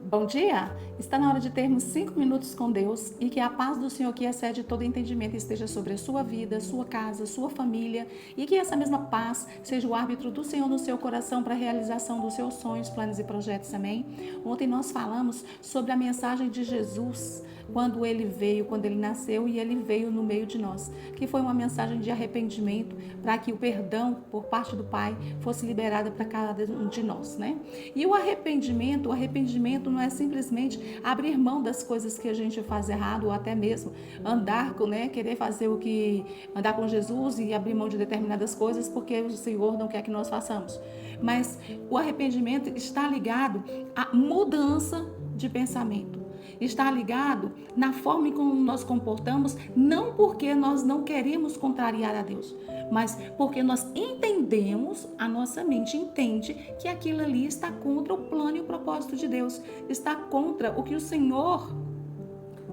Bom dia! Está na hora de termos 5 minutos com Deus e que a paz do Senhor, que excede todo entendimento, esteja sobre a sua vida, sua casa, sua família, e que essa mesma paz seja o árbitro do Senhor no seu coração para a realização dos seus sonhos, planos e projetos, amém? Ontem nós falamos sobre a mensagem de Jesus, quando ele veio, quando ele nasceu e ele veio no meio de nós, que foi uma mensagem de arrependimento para que o perdão por parte do Pai fosse liberado para cada um de nós, né? E o arrependimento não é simplesmente abrir mão das coisas que a gente faz errado ou até mesmo andar com, né, querer fazer andar com Jesus e abrir mão de determinadas coisas porque o Senhor não quer que nós façamos. Mas o arrependimento está ligado à mudança de pensamento. Está ligado na forma como nós comportamos, não porque nós não queremos contrariar a Deus, mas porque nós entendemos, a nossa mente entende que aquilo ali está contra o plano e o propósito de Deus, está contra o que o Senhor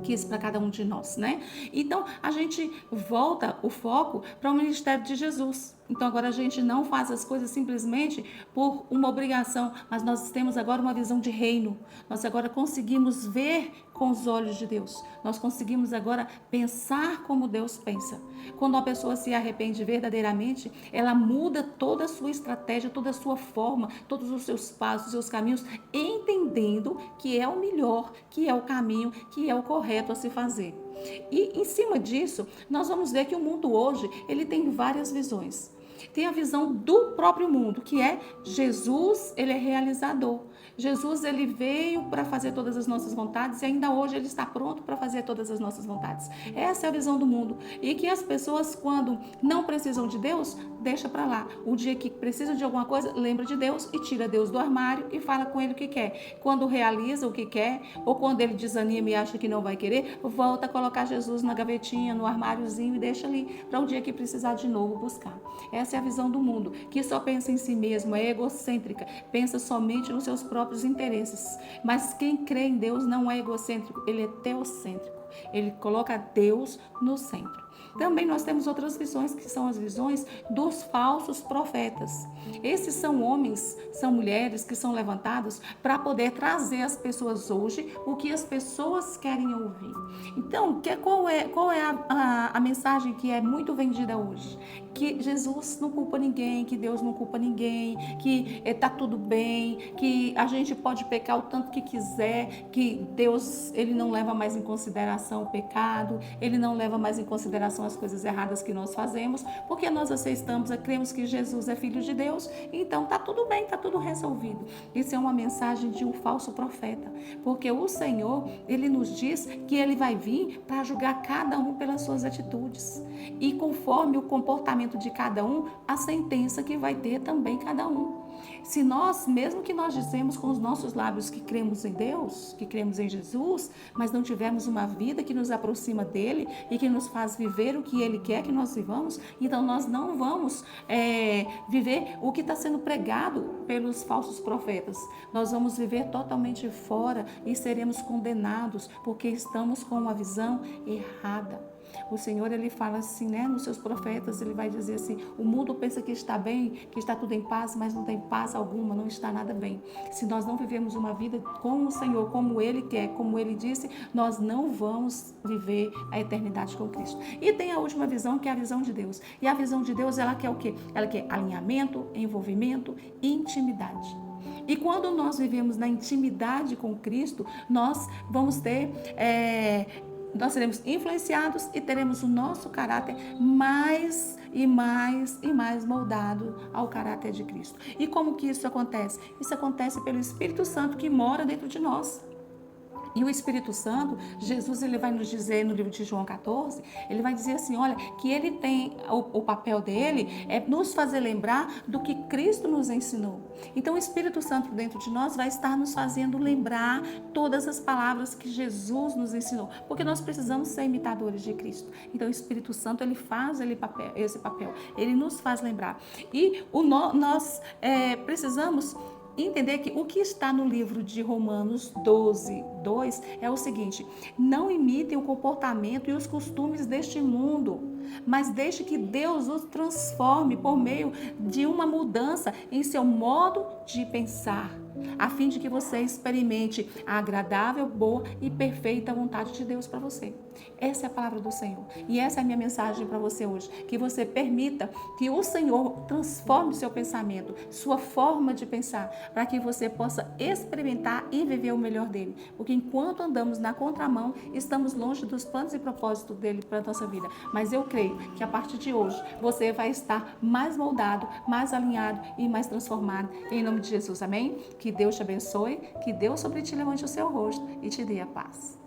quis para cada um de nós, né? Então, a gente volta o foco para o ministério de Jesus. Então, agora a gente não faz as coisas simplesmente por uma obrigação, mas nós temos agora uma visão de reino. Nós agora conseguimos ver com os olhos de Deus. Nós conseguimos agora pensar como Deus pensa. Quando uma pessoa se arrepende verdadeiramente, ela muda toda a sua estratégia, toda a sua forma, todos os seus passos, os seus caminhos, entendendo que é o melhor, que é o caminho, que é o correto a se fazer. E em cima disso, nós vamos ver que o mundo hoje, ele tem várias visões. Tem a visão do próprio mundo, que é Jesus, ele é realizador. Jesus, ele veio para fazer todas as nossas vontades e ainda hoje ele está pronto para fazer todas as nossas vontades. Essa é a visão do mundo. E que as pessoas, quando não precisam de Deus, deixa para lá. O dia que precisa de alguma coisa, lembra de Deus e tira Deus do armário e fala com ele o que quer. Quando realiza o que quer, ou quando ele desanima e acha que não vai querer, volta a colocar Jesus na gavetinha, no armáriozinho e deixa ali para o dia que precisar de novo buscar. Essa é a visão do mundo, que só pensa em si mesmo, é egocêntrica, pensa somente nos seus próprios interesses. Mas quem crê em Deus não é egocêntrico, ele é teocêntrico. Ele coloca Deus no centro. Também nós temos outras visões, que são as visões dos falsos profetas. Esses são homens, são mulheres que são levantados para poder trazer às pessoas hoje o que as pessoas querem ouvir. Então, qual é a mensagem que é muito vendida hoje? Que Jesus não culpa ninguém, que Deus não culpa ninguém, que está tudo bem, que a gente pode pecar o tanto que quiser, que Deus, ele não leva mais em consideração o pecado, ele não leva mais em consideração as coisas erradas que nós fazemos, porque nós aceitamos, cremos que Jesus é filho de Deus, então está tudo bem, está tudo resolvido. Isso é uma mensagem de um falso profeta, porque o Senhor, ele nos diz que ele vai vir para julgar cada um pelas suas atitudes, e conforme o comportamento de cada um, a sentença que vai ter também cada um. Se nós, mesmo que nós dizemos com os nossos lábios que cremos em Deus, que cremos em Jesus, mas não tivermos uma vida que nos aproxima dele e que nos faz viver o que ele quer que nós vivamos, então nós não vamos viver o que está sendo pregado pelos falsos profetas. Nós vamos viver totalmente fora e seremos condenados porque estamos com uma visão errada. O Senhor, ele fala assim, né, nos seus profetas, ele vai dizer assim: o mundo pensa que está bem, que está tudo em paz, mas não tem paz alguma, não está nada bem. Se nós não vivemos uma vida com o Senhor, como ele quer, como ele disse, nós não vamos viver a eternidade com Cristo. E tem a última visão, que é a visão de Deus. E a visão de Deus, ela quer o quê? Ela quer alinhamento, envolvimento e intimidade. E quando nós vivemos na intimidade com Cristo, nós vamos ter... nós seremos influenciados e teremos o nosso caráter mais e mais moldado ao caráter de Cristo. E como que isso acontece? Isso acontece pelo Espírito Santo que mora dentro de nós. E o Espírito Santo, Jesus, ele vai nos dizer no livro de João 14, ele vai dizer assim, olha, que ele tem, o papel dele é nos fazer lembrar do que Cristo nos ensinou. Então o Espírito Santo dentro de nós vai estar nos fazendo lembrar todas as palavras que Jesus nos ensinou, porque nós precisamos ser imitadores de Cristo. Então o Espírito Santo, ele faz esse papel, ele nos faz lembrar. E nós precisamos entender que o que está no livro de Romanos 12, 2 é o seguinte: não imitem o comportamento e os costumes deste mundo, mas deixe que Deus os transforme por meio de uma mudança em seu modo de pensar, a fim de que você experimente a agradável, boa e perfeita vontade de Deus para você. Essa é a palavra do Senhor. E essa é a minha mensagem para você hoje. Que você permita que o Senhor transforme o seu pensamento, sua forma de pensar, para que você possa experimentar e viver o melhor dele. Porque enquanto andamos na contramão, estamos longe dos planos e propósitos dele para a nossa vida. Mas eu creio que a partir de hoje, você vai estar mais moldado, mais alinhado e mais transformado. Em nome de Jesus, amém? Que Deus te abençoe, que Deus sobre ti levante o seu rosto e te dê a paz.